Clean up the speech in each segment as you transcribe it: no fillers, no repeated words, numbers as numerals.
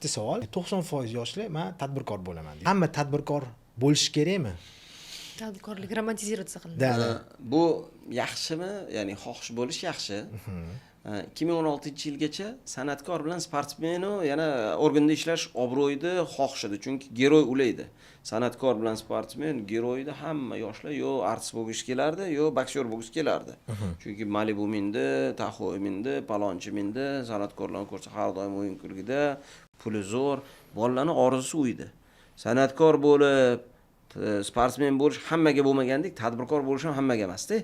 bitta savol. 90% yoshlar men tadbirkor bo'laman deydi. Hamma tadbirkor bo'lish kerakmi? Tadbirkorlik romantizatsiya qilindi. Da. Bu yaxshimi? Ya'ni xohish bo'lish yaxshi. 2016-yilgacha san'atkor bilan sportmenu yana organda ishlash obro'ydi, xohish edi. Chunki geroy ulaydi. San'atkor bilan sportmen geroyda hamma yoshlar yo artist bo'lgisi kelardi, yo boksyor bo'lgisi kelardi. Chunki Malibu mindi, Tahoe mindi, palonchi mindi, san'atkorlarni ko'rsa har doim o'yin kulgida, puli zo'r, bolalarning orzusi u edi. San'atkor bo'lib sportmen bo'lish hammaga bo'lmagandek, tadbirkor bo'lish ham hammaga emas-da.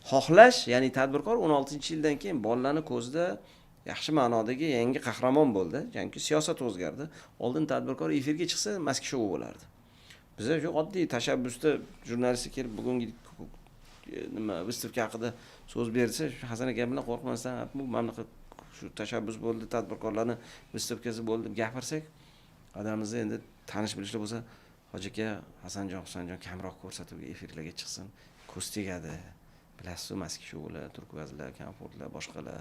Xohlash, ya'ni tadbirkor 16-yildan keyin bolalarning ko'zida yaxshi ma'nodagi yangi qahramon bo'ldi. Chunki siyosat o'zgardi. Oldin tadbirkor efirga chiqsa, mask shou bo'lardi. Bizlar shu oddiy tashabbusda jurnalist kelib bugungi nima выставка haqida so'z bersa, Hasan aka bilan qo'rqmasdan, bu mamlaqa shu tashabbus bo'ldi, tadbirkorlarning выставкасы bo'ldi deb gapirsak, odamimizni endi tanish bilishlar bo'lsa, Hoji aka, Hasanjon kamroq ko'rsatib efirlarga chiqsin, ko'z tegadi. Bilasiz, maski shoular, turkvazlar, komfortlar, boshqalar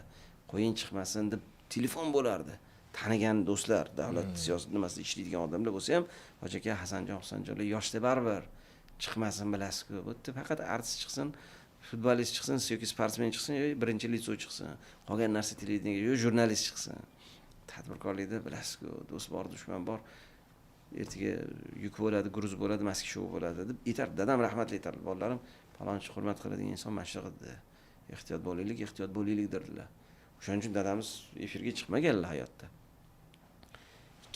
qo'yin chiqmasin deb telefon bo'lardi. Tanigan do'stlar, davlat siyosat nimasida ishlaydigan odamlar bo'lsa ham, Hoji aka, Hasanjonlar yoshda baribir chiqmasin, bilasiz-ku. Bu yerda faqat artist chiqsin, futbolist chiqsin, yoki sportmen chiqsin, yoki birinchi litso chiqsin, qolgan narsa televideniyega, yoki jurnalist chiqsin. Tadbirkorlikda bilasiz-ku, do'st bor, dushman bor. Ertaga yuk bo'ladi, gruz bo'ladi, maski shou bo'ladi deb aytar. Dadam rahmatli aytar. Bolalarim falonchi hurmat qiladigan inson mashhurdi. Ehtiyot bo'laylik dedilar. O'shaning uchun dadamiz efirga chiqmaganlar hayotda.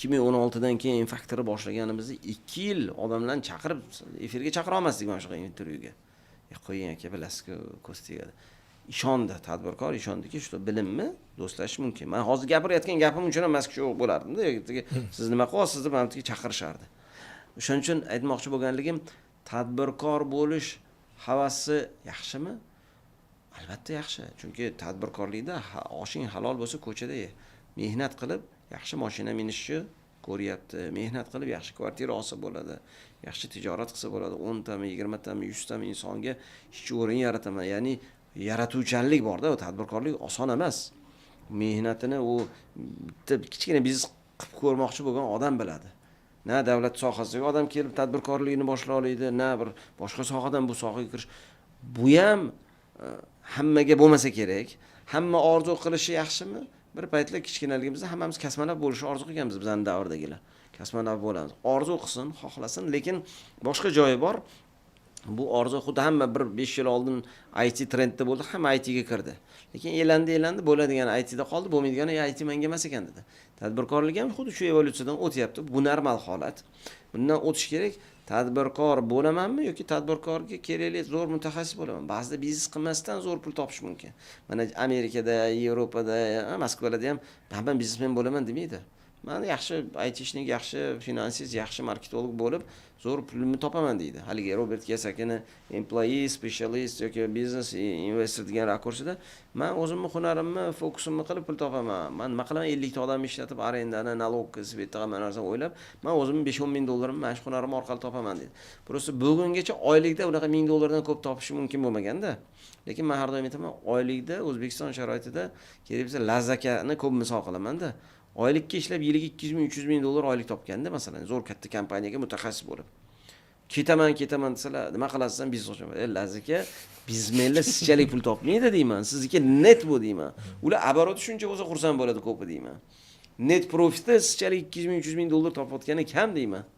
2016dan keyin faktori boshlaganimizda 2 yil odamlarni chaqirib efirga chaqira olmasdik mana shu intervyuga. Qo'ying aka, bilasiz-ku, ko'z tegadi. Ishondi, tadbirkor ishondiki, shu bilimni do'stlashish mumkin. Men hozir gapirayotgan gapim uchun ham mask shou bo'lardim-da, yoki siz nima qilyapsiz deb menga chaqirishardi. O'shaning uchun aytmoqchi bo'lganligim, tadbirkor bo'lish havasi yaxshimi? Albatta yaxshi. Chunki tadbirkorlikda oshing halol bo'lsa ko'chada ye. Mehnat qilib yaxshi mashina minishni ko'ryapti. Mehnat qilib yaxshi kvartira olsa bo'ladi. Yaxshi tijorat qilsa bo'ladi. 10 tami, 20 tami, 100 tami insonga ish o'rin yarataman. Ya'ni yaratuvchanlik bor-da, tadbirkorlik oson emas. Mehnatini u bitta kichkina biznes qilib ko'rmoqchi bo'lgan odam biladi. Na davlat sohasidagi odam kelib tadbirkorlikni boshlay oladi, na bir boshqa sohadan bu sohaga kirish. Bu ham hammaga bo'lmasa kerak. Hamma orzu qilishi yaxshimi? Bir paytlar kichkinaligimizda hammamiz kasmanab bo'lishni orzu qilganmiz bizning davrdagilar. Kasmanab bo'lamiz. Orzu qilsin, xohlasin, lekin boshqa joyi bor. Bu orzu xuddi hamma bir 5 yil oldin IT trendda bo'ldi, hamma IT ga kirdi. Lekin elandi, bo'ladigan IT da qoldi, bo'lmaydigani IT menga emas ekan dedi. Tadbirkorlik ham xuddi shu evolyutsiyadan o'tyapti. Bu normal holat. Bundan o'tish kerak. Tadbirkor bo'lamanmi yoki tadbirkorga kerakli zo'r mutaxassis bo'laman? Ba'zida biznes qilmasdan zo'r pul topish mumkin. Mana Amerikada, Yevropada, Moskvada ham hamma biznesmen bo'laman demaydi. Men yaxshi IT ishning yaxshi finansist, yaxshi marketolog bo'lib, zo'r pulni topaman deydi. Haligi Robert Kiyosakini employee specialist yoki business investor degan rakursida men o'zimni hunarimni, fokusimni qilib pul topaman. Men nima qilaman 50 ta odamni ishlatib, arendani, nalog qilib, hamma narsani o'ylab, men o'zimni 5-10 ming dollarimni mana shu hunarim orqali topaman deydi. Prosta bugungacha oylikda unaqa 1000 dollardan ko'p topish mumkin bo'lmaganda. Lekin men har doim aytaman, oylikda O'zbekiston sharoitida kelibsa Lazzakani ko'p misol qilaman-da. Oylikka ishlab yiliga 200 ming, 300 ming dollar oylik topganda, masalan, zo'r katta kompaniyaga mutaxassis bo'lib. Ketaman desalar, nima qilasizdan biznes ochaman. Lazika, biznesmenlar sizchalik pul topmaydi deyman. Sizniki net bu deyman. Ular оборот shuncha bo'lsa xursand bo'ladi ko'pi deyman. Net profitda sizchalik 200 ming, 300 ming dollar topayotgani kam deyman.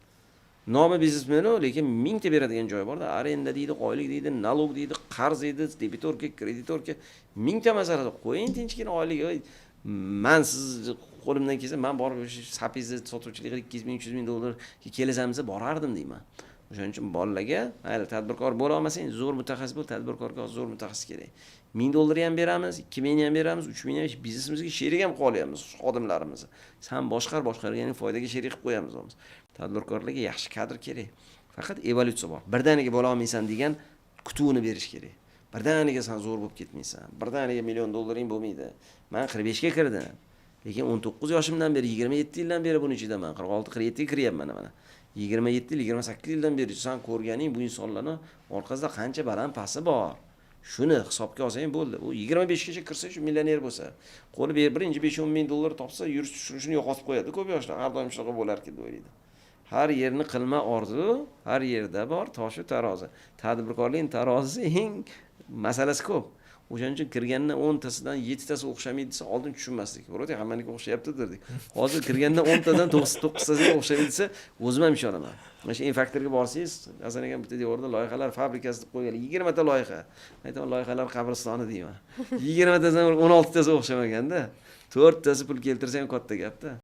Nomi biznesmeni, lekin mingta beradigan joy bor-da, arenda deydi, oylik deydi, nalog deydi, qarz deydi, debitorka, kreditorka, mingta masala qo'ying tinchgina oylik. Men siz qo'limdan kelsa, men borib sapizni sotuvchilik qilib 200 ming, 300 ming dollar kelasamsa borardim deyman. O'shaning uchun bolalarga, mayli tadbirkor bo'la olmasang, zo'r mutaxassis bo'l, tadbirkorga zo'r mutaxassis kerak. 1000 dollar ham beramiz, 2000 ham beramiz, 3000 ham biznesimizga sherik ham qolyapmiz, xodimlarimizni. Sen boshqarganing foydaga sherik qilib qo'yamiz o'miz. Tadbirkorlikka yaxshi kadr kerak. Faqat evolyutsiya bor. Birdaniga bo'la olmaysan degan kutuvni berish kerak. Birdaniga sen zo'r bo'lib ketmaysan. Birdaniga million dollaring bo'lmaydi. Men 45 ga kirdim. Lekin 19 yoshimdan beri, 27 yildan beri buni ichidaman. 46-47 ga kiryapman mana. 27 yil, 28 yildan beri sen ko'rganing bu insonlarning orqasida qancha baland pasi bor. Shuni hisobga olsang bo'ldi. U 25 gacha kirsa shu millioner bo'lsa, qo'li birinchi 5-10 ming dollar topsa, yurish tushirishini yo'qotib qo'yadi. Ko'p yoshlar har doim shunaqa bo'larkan deb o'ylaydi. Har yerni qilma orzu, har yerda bor toshu tarozi. Tadbirkorlikning tarozisi eng masalasi ko'p. O'shaning uchun kirgandan 10 tasidan 7 tasi o'xshamaydi desa, oldin tushunmasdik. Biroq hammaniki o'xshayapti derdik. Hozir kirgandan 10 tadan 9 tasiga o'xshamaydi desa, o'zim ham ishonaman. Mana shu infaktorga borsangiz, Hasan aka bitta devorda loyihalar fabrikasi deb qo'ygan 20 ta loyiha. Aytaman, loyihalar qabristoni deyman. 20 tasidan 16 tasi o'xshamaganda, 4 tasi pul keltirsang katta gapda.